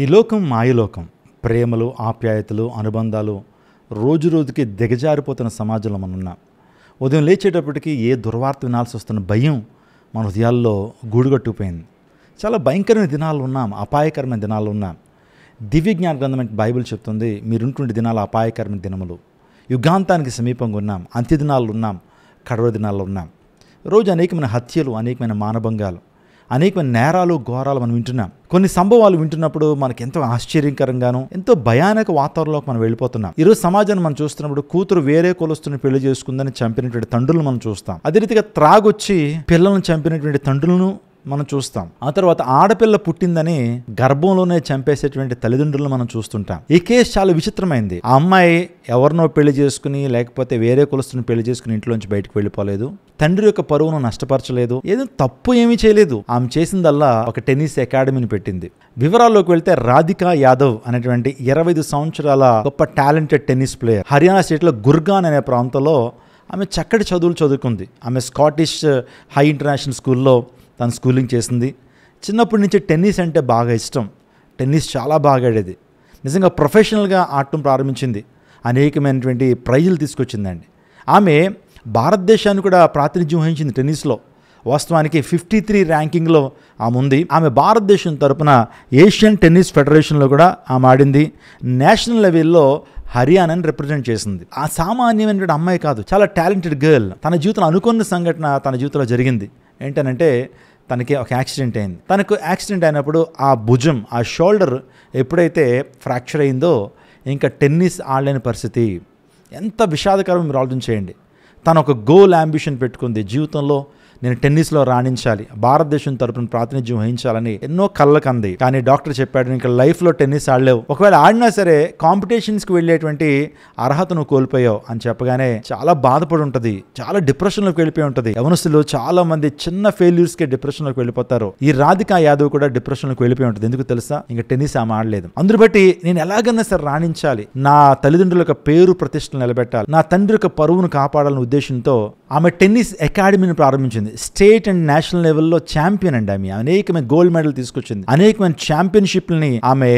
ఈ లోకం మాయలోకం. ప్రేమలు, ఆప్యాయతలు, అనుబంధాలు రోజు రోజుకి దిగజారిపోతున్న సమాజంలో మనం ఉన్నాం. ఉదయం లేచేటప్పటికి ఏ దుర్వార్త వినాల్సి వస్తున్న భయం మన హృదయాల్లో గూడుగట్టుకుపోయింది. చాలా భయంకరమైన దినాలు ఉన్నాం, అపాయకరమైన దినాలు ఉన్నాం. దివ్య జ్ఞాన గ్రంథం బైబిల్ చెప్తుంది, మీరుంటుండే దినాలు అపాయకరమైన దినములు. యుగాంతానికి సమీపంగా ఉన్నాం, అంత్య దినాలు ఉన్నాం, కడవ దినాల్లో ఉన్నాం. రోజు అనేకమైన హత్యలు, అనేకమైన మానభంగాలు, అనేకమైన నేరాలు, ఘోరాలు మనం వింటున్నాం. కొన్ని సంభవాలు వింటున్నప్పుడు మనకి ఎంతో ఆశ్చర్యకరంగాను, ఎంతో భయానక వాతావరణంలోకి మనం వెళ్ళిపోతున్నాం. ఈరోజు సమాజాన్ని మనం చూస్తున్నప్పుడు కూతురు వేరే కులస్తుని పెళ్లి చేసుకుందని చంపినటువంటి తండ్రులను మనం చూస్తాం. అదే రీతిగా త్రాగొచ్చి పిల్లలను చంపినటువంటి తండ్రులను మనం చూస్తాం. ఆ తర్వాత ఆడపిల్ల పుట్టిందని గర్భంలోనే చంపేసేటువంటి తల్లిదండ్రులను మనం చూస్తుంటాం. ఈ కేసు చాలా విచిత్రమైంది. ఆ అమ్మాయి ఎవరినో పెళ్లి చేసుకుని, లేకపోతే వేరే కులస్తుని పెళ్లి చేసుకుని ఇంట్లోంచి బయటకు వెళ్ళిపోలేదు. తండ్రి యొక్క పరువును నష్టపరచలేదు, ఏదో తప్పు ఏమీ చేయలేదు. ఆమె చేసిందల్లా ఒక టెన్నిస్ అకాడమీని పెట్టింది. వివరాల్లోకి వెళ్తే రాధికా యాదవ్ అనేటువంటి 25 సంవత్సరాల గొప్ప టాలెంటెడ్ టెన్నిస్ ప్లేయర్. హర్యానా స్టేట్లో గుర్గాన్ అనే ప్రాంతంలో ఆమె చక్కటి చదువులు చదువుకుంది. ఆమె స్కాటిష్ హై ఇంటర్నేషనల్ స్కూల్లో తను స్కూలింగ్ చేసింది. చిన్నప్పటి నుంచి టెన్నిస్ అంటే బాగా ఇష్టం. టెన్నిస్ చాలా బాగా ఆడేది. నిజంగా ప్రొఫెషనల్గా ఆడటం ప్రారంభించింది. అనేకమైనటువంటి ప్రైజులు తీసుకొచ్చిందండి. ఆమె భారతదేశాన్ని కూడా ప్రాతినిధ్యం వహించింది టెన్నిస్లో. వాస్తవానికి 53 ర్యాంకింగ్లో ఆమె ఉంది. ఆమె భారతదేశం తరపున ఏషియన్ టెన్నిస్ ఫెడరేషన్లో కూడా ఆమె ఆడింది. నేషనల్ లెవెల్లో హర్యానాని రిప్రజెంట్ చేసింది. ఆ సామాన్యమైనటువంటి అమ్మాయి కాదు, చాలా టాలెంటెడ్ గర్ల్. తన జీవితంలో అనుకున్న సంఘటన తన జీవితంలో జరిగింది. ఏంటనంటే తనకి ఒక యాక్సిడెంట్ అయింది. తనకు యాక్సిడెంట్ అయినప్పుడు ఆ భుజం, ఆ షోల్డర్ ఎప్పుడైతే ఫ్రాక్చర్ అయిందో ఇంకా టెన్నిస్ ఆడలేని పరిస్థితి. ఎంత విషాదకరం మీరు ఆలోచన చేయండి. తను ఒక గోల్ అంబిషన్ పెట్టుకుంది. జీవితంలో నేను టెన్నిస్లో రాణించాలి, భారతదేశం తరపున ప్రాతినిధ్యం వహించాలని ఎన్నో కళ్ళకు అంది. కానీ డాక్టర్ చెప్పాడు, ఇంకా లైఫ్లో టెన్నిస్ ఆడలేవు, ఒకవేళ ఆడినా సరే కాంపిటీషన్స్కి వెళ్ళేటువంటి అర్హతను కోల్పోయావు అని చెప్పగానే చాలా బాధపడి ఉంటుంది, చాలా డిప్రెషన్లోకి వెళ్ళిపోయి ఉంటుంది. యవనస్తులు చాలా మంది చిన్న ఫెయిల్యూర్స్కే డిప్రెషన్లోకి వెళ్ళిపోతారు. ఈ రాధికా యాదవ్ కూడా డిప్రెషన్లోకి వెళ్ళిపోయి ఉంటుంది. ఎందుకు తెలుసా? ఇంకా టెన్నిస్ ఆమె ఆడలేదు. అందును బట్టి నేను ఎలాగన్నా సరే రాణించాలి, నా తల్లిదండ్రుల యొక్క పేరు ప్రతిష్టలు నిలబెట్టాలి, నా తండ్రి యొక్క పరువును కాపాడాలనే ఉద్దేశంతో ఆమె టెన్నిస్ అకాడమీని ప్రారంభించింది. స్టేట్ అండ్ నేషనల్ లెవెల్లో ఛాంపియన్ అండి. ఆమె అనేకమైన గోల్డ్ మెడల్ తీసుకొచ్చింది, అనేకమైన ఛాంపియన్షిప్లని ఆమె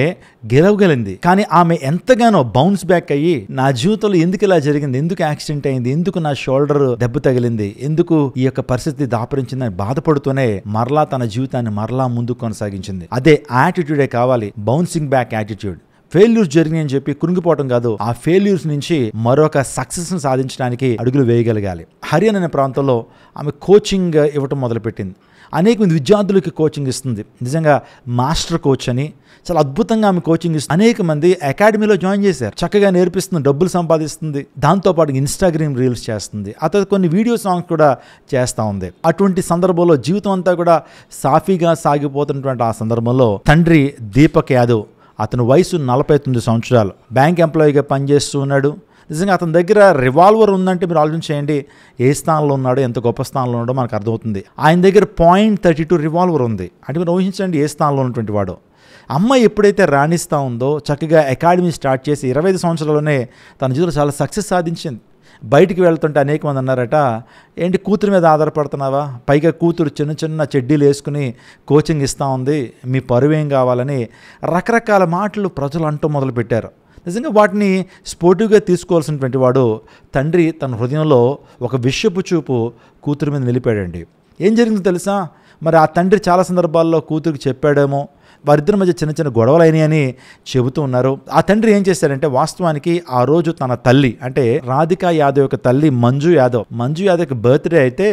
గెలవగలింది. కానీ ఆమె ఎంతగానో బౌన్స్ బ్యాక్ అయ్యి, నా జీవితంలో ఎందుకు ఇలా జరిగింది, ఎందుకు యాక్సిడెంట్ అయింది, ఎందుకు నా షోల్డర్ దెబ్బ తగిలింది, ఎందుకు ఈ యొక్క పరిస్థితి దాపరించిందని బాధపడుతూనే మరలా తన జీవితాన్ని మరలా ముందుకు కొనసాగించింది. అదే యాటిట్యూడే కావాలి, బౌన్సింగ్ బ్యాక్ యాటిట్యూడ్. ఫెయిల్యూర్స్ జరిగినాయి అని చెప్పి కురింగిపోవడం కాదు, ఆ ఫెయిల్యూర్స్ నుంచి మరొక సక్సెస్ని సాధించడానికి అడుగులు వేయగలగాలి. హర్యానా అనే ప్రాంతంలో ఆమె కోచింగ్ ఇవ్వటం మొదలుపెట్టింది. అనేక మంది విద్యార్థులకి కోచింగ్ ఇస్తుంది. నిజంగా మాస్టర్ కోచ్ అని చాలా అద్భుతంగా ఆమె కోచింగ్ ఇస్తుంది. అనేక మంది అకాడమీలో జాయిన్ చేశారు. చక్కగా నేర్పిస్తుంది, డబ్బులు సంపాదిస్తుంది. దాంతోపాటు ఇన్స్టాగ్రామ్ రీల్స్ చేస్తుంది. ఆ తర్వాత కొన్ని వీడియో సాంగ్స్ కూడా చేస్తూ ఉంది. అటువంటి సందర్భంలో జీవితం అంతా కూడా సాఫీగా సాగిపోతున్నటువంటి ఆ సందర్భంలో తండ్రి దీపక్ యాదవ్, అతని వయసు 49 సంవత్సరాలు, బ్యాంక్ ఎంప్లాయీగా పనిచేస్తూ ఉన్నాడు. నిజంగా అతని దగ్గర రివాల్వర్ ఉందంటే మీరు ఆలోచన చేయండి, ఏ స్థానంలో ఉన్నాడో, ఎంత గొప్ప స్థానంలో ఉన్నాడో మనకు అర్థమవుతుంది. ఆయన దగ్గర .32 రివాల్వర్ ఉంది. అంటే మీరు ఊహించండి ఏ స్థానంలో ఉన్నటువంటి వాడు. అమ్మాయి ఎప్పుడైతే రాణిస్తూ ఉందో, చక్కగా అకాడమీ స్టార్ట్ చేసి 25 సంవత్సరాల్లోనే తన జీవితంలో చాలా సక్సెస్ సాధించింది. బయటికి వెళ్తుంటే అనేక మంది అన్నారట, ఏంటి కూతురు మీద ఆధారపడుతున్నావా, పైగా కూతురు చిన్న చిన్న చెడ్డీలు వేసుకుని కోచింగ్ ఇస్తూ ఉంది, మీ పరువేం కావాలని రకరకాల మాటలు ప్రజలు అంటూ మొదలుపెట్టారు. నిజంగా వాటిని స్పోర్టివ్గా తీసుకోవాల్సినటువంటి వాడు తండ్రి తన హృదయంలో ఒక విషపు చూపు కూతురు మీద నిలిపాడండి. ఏం జరిగిందో తెలుసా? మరి ఆ తండ్రి చాలా సందర్భాల్లో కూతురికి చెప్పాడేమో, వారిద్దరి మధ్య చిన్న చిన్న గొడవలు అయినాయని చెబుతూ ఉన్నారు. ఆ తండ్రి ఏం చేశాడంటే, వాస్తవానికి ఆ రోజు తన తల్లి అంటే రాధికా యాదవ్ యొక్క తల్లి మంజు యాదవ్కి బర్త్డే అయితే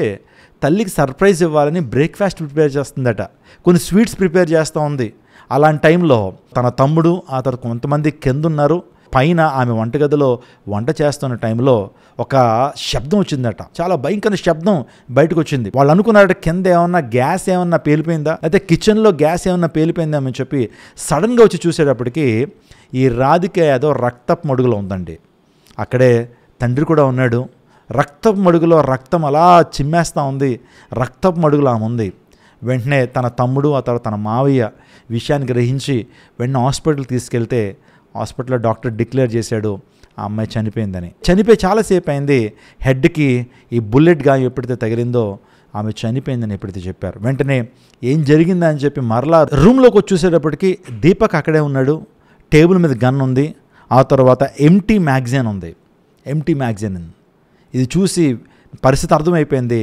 తల్లికి సర్ప్రైజ్ ఇవ్వాలని బ్రేక్ఫాస్ట్ ప్రిపేర్ చేస్తుందట, కొన్ని స్వీట్స్ ప్రిపేర్ చేస్తూ ఉంది. అలాంటి టైంలో తన తమ్ముడు, ఆ తర్వాత కొంతమంది కింద ఉన్నారు. పైన ఆమె వంటగదిలో వంట చేస్తున్న టైంలో ఒక శబ్దం వచ్చిందట, చాలా భయంకర శబ్దం బయటకు వచ్చింది. వాళ్ళు అనుకున్నారట కింద ఏమన్నా గ్యాస్ ఏమన్నా పేలిపోయిందా, అయితే కిచెన్లో గ్యాస్ ఏమన్నా పేలిపోయిందా అని చెప్పి సడన్గా వచ్చి చూసేటప్పటికి ఈ రాధిక ఏదో రక్తపు మడుగులో ఉందండి. అక్కడే తండ్రి కూడా ఉన్నాడు. రక్తపు మడుగులో రక్తం అలా చిమ్మేస్తూ ఉంది, రక్తపు మడుగులో ఆమె ఉంది. వెంటనే తన తమ్ముడు, ఆ తర్వాత తన మావయ్య విషయాన్ని గ్రహించి వెంటనే హాస్పిటల్కి తీసుకెళ్తే హాస్పిటల్లో డాక్టర్ డిక్లేర్ చేశాడు ఆ అమ్మాయి చనిపోయిందని. చనిపోయి చాలాసేపు అయింది. హెడ్కి ఈ బుల్లెట్ గాయం ఎప్పుడైతే తగిలిందో ఆమె చనిపోయిందని ఎప్పుడైతే చెప్పారు, వెంటనే ఏం జరిగిందని చెప్పి మరలా రూమ్లోకి వచ్చి చూసేటప్పటికి దీపక్ అక్కడే ఉన్నాడు. టేబుల్ మీద గన్ ఉంది. ఆ తర్వాత ఎంటీ మ్యాగజైన్ ఉంది. Empty magazine. ఇది చూసి పరిస్థితి అర్థమైపోయింది.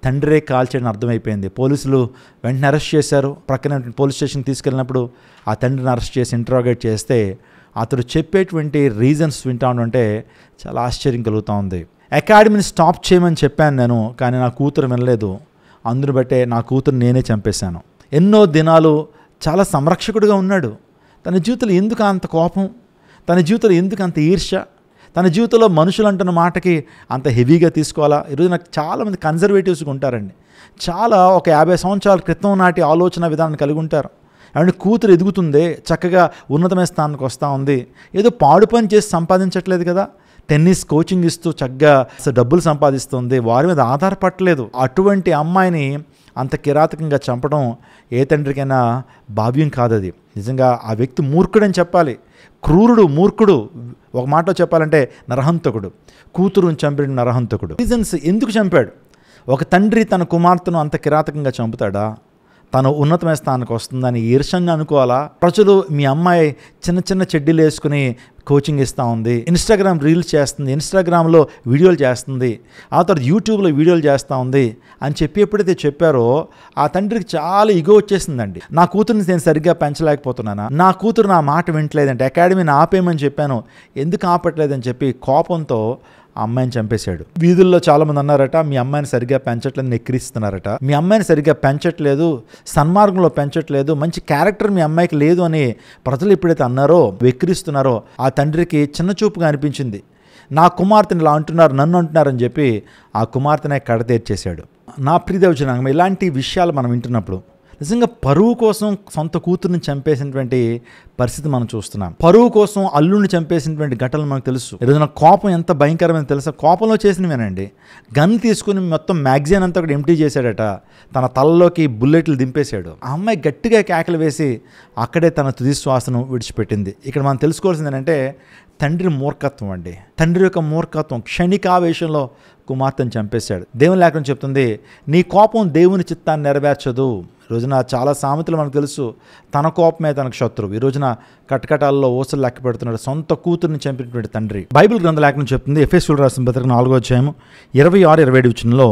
తండ్రే కాల్చేయడం అర్థమైపోయింది. పోలీసులు వెంటనే అరెస్ట్ చేశారు. ప్రక్కన పోలీస్ స్టేషన్కి తీసుకెళ్ళినప్పుడు ఆ తండ్రిని అరెస్ట్ చేసి ఇంట్రాగేట్ చేస్తే అతడు చెప్పేటువంటి రీజన్స్ వింటా ఉంటే చాలా ఆశ్చర్యం కలుగుతూ ఉంది. అకాడమీని స్టాప్ చేయమని చెప్పాను నేను, కానీ నా కూతురు వినలేదు. అందును బట్టే నా కూతురు నేనే చంపేశాను. ఎన్నో దినాలు చాలా సంరక్షకుడిగా ఉన్నాడు. తన జీవితంలో ఎందుకు అంత కోపం, తన జీవితంలో ఎందుకు అంత ఈర్ష్య, తన జీవితంలో మనుషులు అంటున్న మాటకి అంత హెవీగా తీసుకోవాలా? ఈరోజు నాకు చాలామంది కన్జర్వేటివ్స్గా ఉంటారండి. చాలా ఒక 50 సంవత్సరాల క్రితం నాటి ఆలోచన విధానాన్ని కలిగి ఉంటారు. అంటే కూతురు ఎదుగుతుంది, చక్కగా ఉన్నతమైన స్థానానికి వస్తూ ఉంది, ఏదో పాడు పని చేసి సంపాదించట్లేదు కదా, టెన్నిస్ కోచింగ్ ఇస్తూ చక్కగా డబ్బులు సంపాదిస్తుంది, వారి మీద ఆధారపడలేదు. అటువంటి అమ్మాయిని అంత కిరాతకంగా చంపడం ఏ తండ్రికైనా భావ్యం కాదది. నిజంగా ఆ వ్యక్తి మూర్ఖుడని చెప్పాలి. క్రూరుడు, మూర్ఖుడు. ఒక మాటలో చెప్పాలంటే నరహంతకుడు. కూతురుని చంపిన నరహంతకుడు. రీజన్స్ ఎందుకు చంపాడు? ఒక తండ్రి తన కుమార్తెను అంత కిరాతకంగా చంపుతాడా? తను ఉన్నతమైన స్థానానికి వస్తుందని ఈర్షంగా అనుకోవాలా? ప్రజలు మీ అమ్మాయి చిన్న చిన్న చెడ్డీలు వేసుకుని కోచింగ్ ఇస్తూ ఉంది, ఇన్స్టాగ్రామ్ రీల్స్ చేస్తుంది, ఇన్స్టాగ్రామ్లో వీడియోలు చేస్తుంది, ఆ తర్వాత యూట్యూబ్లో వీడియోలు చేస్తూ ఉంది అని చెప్పి ఎప్పుడైతే చెప్పారో ఆ తండ్రికి చాలా ఇగో వచ్చేసిందండి. నా కూతురుని నేను సరిగ్గా పెంచలేకపోతున్నానా, నా కూతురు నా మాట వింటలేదంటే, అకాడమీని ఆపేయమని చెప్పాను ఎందుకు ఆపట్లేదని చెప్పి కోపంతో ఆ అమ్మాయిని చంపేశాడు. వీధుల్లో చాలామంది అన్నారట, మీ అమ్మాయిని సరిగ్గా పెంచట్లేదు, ఎక్కిరిస్తున్నారట. మీ అమ్మాయిని సరిగ్గా పెంచట్లేదు, సన్మార్గంలో పెంచట్లేదు, మంచి క్యారెక్టర్ మీ అమ్మాయికి లేదు అని ప్రజలు ఎప్పుడైతే అన్నారో, వెక్కిరిస్తున్నారో ఆ తండ్రికి చిన్న చూపుగా అనిపించింది. నా కుమార్తెని ఇలా అంటున్నారు, నన్ను అంటున్నారని చెప్పి ఆ కుమార్తెనే కడతేర్చేశాడు. నా ప్రియదేవజనాంగం, ఇలాంటి విషయాలు మనం వింటున్నప్పుడు నిజంగా పరువు కోసం సొంత కూతుర్ని చంపేసినటువంటి పరిస్థితి మనం చూస్తున్నాం. పరువు కోసం అల్లుడిని చంపేసినటువంటి ఘటనలు మనకు తెలుసు. ఈరోజున కోపం ఎంత భయంకరమైన తెలుసా? కోపంలో చేసినవేనండి. గన్ తీసుకుని మొత్తం మ్యాగజైన్ అంతా కూడా ఎంటీ చేశాడట. తన తలలోకి బుల్లెట్లు దింపేశాడు. ఆ అమ్మాయి గట్టిగా కేకలు వేసి అక్కడే తన తుది శ్వాసను విడిచిపెట్టింది. ఇక్కడ మనం తెలుసుకోవాల్సింది ఏంటంటే తండ్రి మూర్ఖత్వం అండి. తండ్రి యొక్క మూర్ఖత్వం. క్షణికావేశంలో కుమార్తెను చంపేశాడు. దేవుని లేఖనం చెప్తుంది, నీ కోపం దేవుని చిత్తాన్ని నెరవేర్చదు. ఈ రోజున చాలా సామెతలు మనకు తెలుసు. తన కోపమే తనకు శత్రువు. ఈ రోజున కటకటాల్లో ఓసలు లెక్క పెడుతున్నాడు సొంత కూతుర్ని చంపినటువంటి తండ్రి. బైబిల్ గ్రంథ లేఖనం చెప్తుంది, ఎఫెసీయులకు రాసిన పత్రిక 4వ అధ్యాయం 26-27 వచనంలో,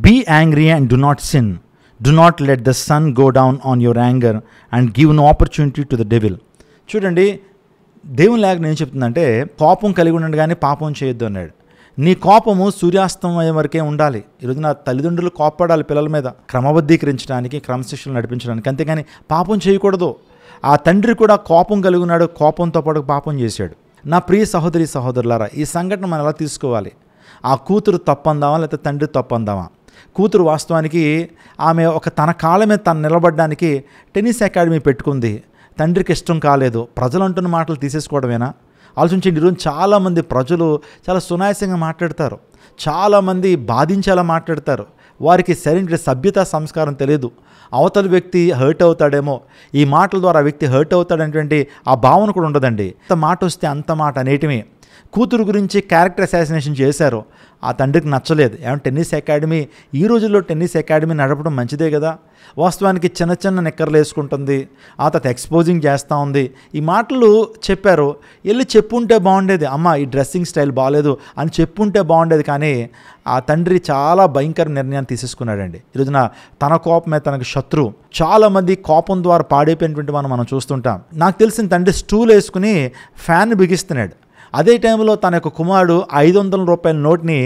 be angry and do not sin, do not let the sun go down on your anger and give no opportunity to the devil. చూడండి, దేవుని లేఖనం ఏం చెప్తుందంటే, కోపం కలిగి ఉండండి కానీ పాపం చేయొద్దు అన్నాడు. నీ కోపము సూర్యాస్తమయం వరకే ఉండాలి. ఈరోజు నా తల్లిదండ్రులు కోప్పడాలి పిల్లల మీద, క్రమబద్ధీకరించడానికి, క్రమశిక్షణ నడిపించడానికి, అంతేగాని పాపం చేయకూడదు. ఆ తండ్రి కూడా కోపం కలిగి ఉన్నాడు, కోపంతో పాటు పాపం చేశాడు. నా ప్రియ సహోదరి సహోదరులారా, ఈ సంఘటన మనం ఎలా తీసుకోవాలి? ఆ కూతురు తప్పందామా లేకపోతే తండ్రి తప్పందామా? కూతురు వాస్తవానికి ఆమె తన కాళ్ళ మీద తను నిలబడడానికి టెన్నిస్ అకాడమీ పెట్టుకుంది. తండ్రికి ఇష్టం కాలేదు. ప్రజలు అంటున్న మాటలు తీసేసుకోవడమేనా? ఆలోచించండి. ఈరోజు చాలామంది ప్రజలు చాలా సునాయాసంగా మాట్లాడతారు, చాలామంది బాధించేలా మాట్లాడతారు. వారికి సరైన సభ్యత సంస్కారం తెలియదు. అవతల వ్యక్తి హర్ట్ అవుతాడేమో, ఈ మాటల ద్వారా ఆ వ్యక్తి హర్ట్ అవుతాడనేటువంటి ఆ భావన కూడా ఉండదండి. ఎంత మాట వస్తే అంత మాట అనేటివి. కూతురు గురించి క్యారెక్టర్ అసాసినేషన్ చేశారు. ఆ తండ్రికి నచ్చలేదు. ఏమంటే టెన్నిస్ అకాడమీ, ఈ రోజుల్లో టెన్నిస్ అకాడమీ నడపడం మంచిదే కదా. వాస్తవానికి చిన్న చిన్న నిక్కర్లు వేసుకుంటుంది, ఆ తర్వాత ఎక్స్పోజింగ్ చేస్తూ ఉంది. ఈ మాటలు చెప్పారు. వెళ్ళి చెప్పుంటే బాగుండేది, అమ్మ ఈ డ్రెస్సింగ్ స్టైల్ బాగాలేదు అని చెప్పుంటే బాగుండేది. కానీ ఆ తండ్రి చాలా భయంకర నిర్ణయాన్ని తీసేసుకున్నాడండి. ఈరోజున తన కోపమే తనకు శత్రువు. చాలామంది కోపం ద్వారా పాడైపోయినటువంటి మనం చూస్తుంటాం. నాకు తెలిసిన తండ్రి స్టూల్ వేసుకుని ఫ్యాన్ బిగిస్తున్నాడు. అదే టైంలో తన యొక్క కుమారుడు 500 రూపాయల నోట్ని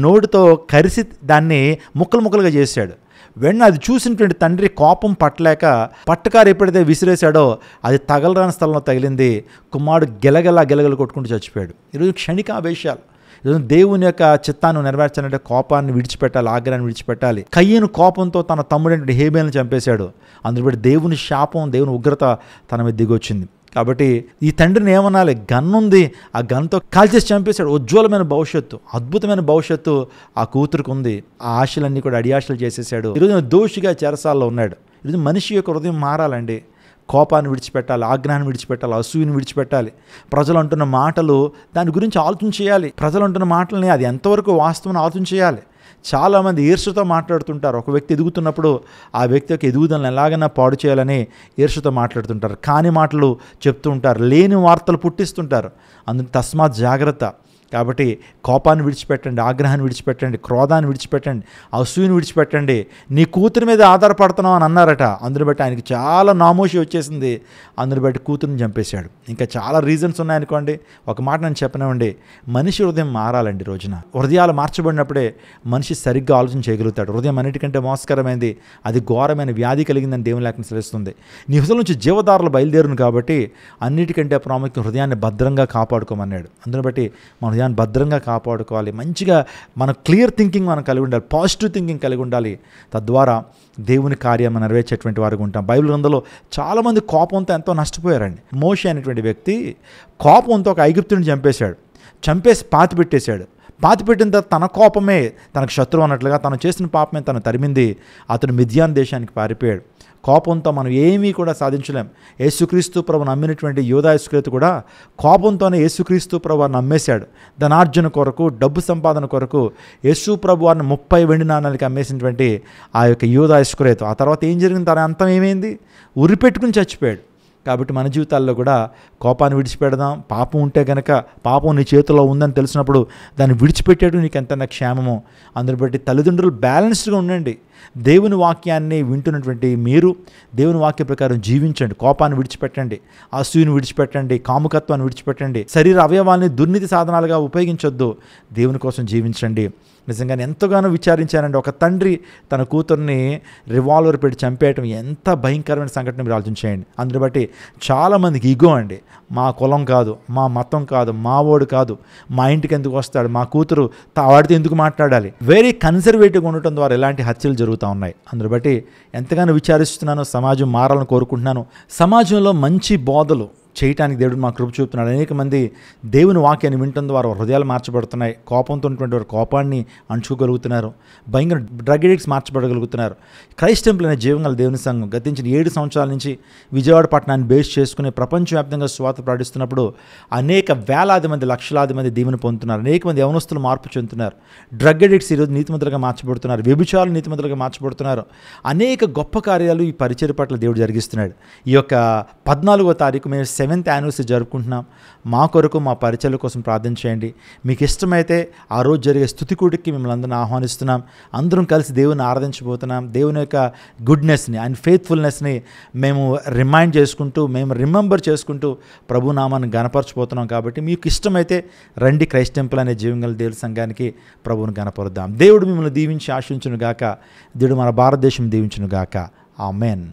నోటితో కరిసి దాన్ని ముక్కలు ముక్కలుగా చేశాడు. వెన్న అది చూసినటువంటి తండ్రి కోపం పట్టలేక పట్టకారు ఎప్పుడైతే విసిరేశాడో అది తగలరాని స్థలంలో తగిలింది. కుమారుడు గెలగల కొట్టుకుంటూ చచ్చిపోయాడు. ఈరోజు క్షణికావేశాలు. ఈరోజు దేవుని యొక్క చిత్తాన్ని నెరవేర్చాలంటే కోపాన్ని విడిచిపెట్టాలి, ఆగ్రహాన్ని విడిచిపెట్టాలి. కయ్యను కోపంతో తన తమ్ముడైనటువంటి హేబేలును చంపేశాడు. అందులో దేవుని శాపం, దేవుని ఉగ్రత తన మీద దిగొచ్చింది. కాబట్టి ఈ తండ్రిని ఏమనాలి? గన్నుంది, ఆ గన్తో కాల్చేసి చంపేశాడు. ఉజ్వలమైన భవిష్యత్తు, అద్భుతమైన భవిష్యత్తు ఆ కూతురుకు ఉంది. ఆ ఆశలన్నీ కూడా అడియాశలు చేసేసాడు. ఈరోజు దోషిగా చెరసాల్లో ఉన్నాడు. ఈరోజు మనిషి యొక్క హృదయం మారాలండి. కోపాన్ని విడిచిపెట్టాలి, ఆగ్రహాన్ని విడిచిపెట్టాలి, అసూయని విడిచిపెట్టాలి. ప్రజలు అంటున్న మాటలు దాని గురించి ఆలోచన చేయాలి. ప్రజలు అంటున్న మాటలని అది ఎంతవరకు వాస్తవం ఆలోచన చేయాలి. చాలామంది ఈర్ష్యతో మాట్లాడుతుంటారు. ఒక వ్యక్తి ఎదుగుతున్నప్పుడు ఆ వ్యక్తి యొక్క ఎదుగుదలను ఎలాగైనా పాడు చేయాలని ఈర్ష్యతో మాట్లాడుతుంటారు. కాని మాటలు చెప్తూ ఉంటారు, లేని వార్తలు పుట్టిస్తుంటారు. అందుకు తస్మాత్ జాగ్రత్త. కాబట్టి కోపాన్ని విడిచిపెట్టండి, ఆగ్రహాన్ని విడిచిపెట్టండి, క్రోధాన్ని విడిచిపెట్టండి, అసూయని విడిచిపెట్టండి. నీ కూతురి మీద ఆధారపడుతున్నావు అని అన్నారట. అందుని బట్టి ఆయనకి చాలా నామోషి వచ్చేసింది. అందుని బట్టి కూతురిని చంపేశాడు. ఇంకా చాలా రీజన్స్ ఉన్నాయనుకోండి. ఒక మాట నేను చెప్పనివ్వండి, మనిషి హృదయం మారాలండి. రోజున హృదయాలు మార్చబడినప్పుడే మనిషి సరిగ్గా ఆలోచన చేయగలుగుతాడు. హృదయం అన్నిటికంటే మోసకరమైంది, అది ఘోరమైన వ్యాధి కలిగిందని దేవుని లేఖనం సెలవిస్తుంది. నీ హృదయం నుంచి జీవదారులు బయలుదేరును కాబట్టి అన్నిటికంటే ప్రాముఖ్యం హృదయాన్ని భద్రంగా కాపాడుకోమన్నాడు. అందుని బట్టి మన హృదయాన్ని భద్రంగా కాపాడుకోవాలి. మంచిగా మన క్లియర్ థింకింగ్ మనం కలిగి ఉండాలి, పాజిటివ్ థింకింగ్ కలిగి ఉండాలి. తద్వారా దేవుని కార్యం నెరవేర్చేటువంటి వారికి ఉంటాం. బైబిల్ గ్రంథంలో చాలామంది కోపంతో ఎంతో నష్టపోయారండి. మోషే అనేటువంటి వ్యక్తి కోపంతో ఒక ఐగుప్తుని చంపేశాడు. చంపేసి పాతిపెట్టేశాడు. పాతిపెట్టిన తర్వాత తన కోపమే తనకు శత్రువు అన్నట్లుగా తను చేసిన పాపమే తను తరిమింది. అతను మిద్యాన్ దేశానికి పారిపోయాడు. కోపంతో మనం ఏమీ కూడా సాధించలేం. యేసుక్రీస్తు ప్రభువు నమ్మినటువంటి యూదా ఇస్కరియోతు కూడా కోపంతోనే యేసుక్రీస్తు ప్రభువు నమ్మేశాడు. ధనార్జన కొరకు, డబ్బు సంపాదన కొరకు యేసు ప్రభువారిని 30 వెండి నాణాలకి అమ్మేసినటువంటి ఆ యొక్క యూదా ఇస్కరియోతు. ఆ తర్వాత ఏం జరిగింది? తన అంతం ఏమైంది? ఉరిపెట్టుకుని చచ్చిపోయాడు. కాబట్టి మన జీవితాల్లో కూడా కోపాన్ని విడిచిపెడదాం. పాపం ఉంటే కనుక, పాపం నీ చేతిలో ఉందని తెలిసినప్పుడు దాన్ని విడిచిపెట్టేయడం నీకు ఎంతైనా క్షేమము. అందుని బట్టి తల్లిదండ్రులు బ్యాలెన్స్డ్గా ఉండండి. దేవుని వాక్యాన్ని వింటున్నటువంటి మీరు దేవుని వాక్య ప్రకారం జీవించండి. కోపాన్ని విడిచిపెట్టండి, అసూయను విడిచిపెట్టండి, కాముకత్వాన్ని విడిచిపెట్టండి. శరీర అవయవాల్ని దుర్నీతి సాధనాలుగా ఉపయోగించొద్దు. దేవుని కోసం జీవించండి. నిజంగానే ఎంతగానో విచారించానండి. ఒక తండ్రి తన కూతుర్ని రివాల్వర్ పెట్టి చంపేయటం ఎంత భయంకరమైన సంఘటన మీరు ఆలోచించేయండి. అందుని బట్టి చాలామందికి ఈగో అండి. మా కులం కాదు, మా మతం కాదు, మా ఓడు కాదు, మా ఇంటికి ఎందుకు వస్తాడు, మా కూతురు వాడితో ఎందుకు మాట్లాడాలి, వెరీ కన్సర్వేటివ్గా ఉండటం ద్వారా ఎలాంటి హత్యలు జరుగుతూ ఉన్నాయి. అందుని బట్టి ఎంతగానో విచారిస్తున్నాను. సమాజం మారాలని కోరుకుంటున్నాను. సమాజంలో మంచి బోధలు చేయటానికి దేవుడు మా కృప చూపుతున్నాడు. అనేక మంది దేవుని వాక్యాన్ని వినటం ద్వారా హృదయాలు మార్చబడుతున్నాయి. కోపంతో ఉన్నటువంటి వారు కోపాన్ని అంచుకోగలుగుతున్నారు. భయంకర డ్రగ్ ఎడిక్ట్స్ మార్చబడగలుగుతున్నారు. క్రైస్ట్ టెంపుల్ అనే జీవంగల దేవుని సంఘం గతించిన 7 సంవత్సరాల నుంచి విజయవాడ పట్టణాన్ని బేస్ చేసుకుని ప్రపంచవ్యాప్తంగా స్వార్థ ప్రకటిస్తున్నప్పుడు అనేక వేలాది మంది, లక్షలాది మంది దీవెన పొందుతున్నారు. అనేక మంది యవనస్తులు మార్పు చెందుతున్నారు. డ్రగ్ ఎడిక్ట్స్ ఈరోజు నీతిమంతులుగా మార్చబడుతున్నారు. వ్యభిచారులు నీతిమంతులుగా మార్చబడుతున్నారు. అనేక గొప్ప కార్యాలు ఈ పరిచర్య పట్ల దేవుడు జరిగిస్తున్నాడు. ఈ యొక్క 14వ తారీఖు మేము 7th యానివర్సరీ జరుపుకుంటున్నాం. మా కొరకు, మా పరిచర్ల కోసం ప్రార్థన చేయండి. మీకు ఇష్టమైతే ఆ రోజు జరిగే స్తుతికూటికి మిమ్మల్ని అందరిని ఆహ్వానిస్తున్నాం. అందరం కలిసి దేవుని ఆరాధించబోతున్నాం. దేవుని యొక్క గుడ్నెస్ని, ఆయన ఫెయిత్ఫుల్నెస్ని మేము రిమెంబర్ చేసుకుంటూ ప్రభు నామాన్ని గణపరచబోతున్నాం. కాబట్టి మీకు ఇష్టమైతే రండి, క్రైస్ట్ టెంపుల్ అనే జీవంగల దేవుని సంఘానికి ప్రభువుని గణపరుద్దాం. దేవుడు మిమ్మల్ని దీవించి ఆశించును గాక. దేవుడు మన భారతదేశం దీవించును గాక. ఆమేన్.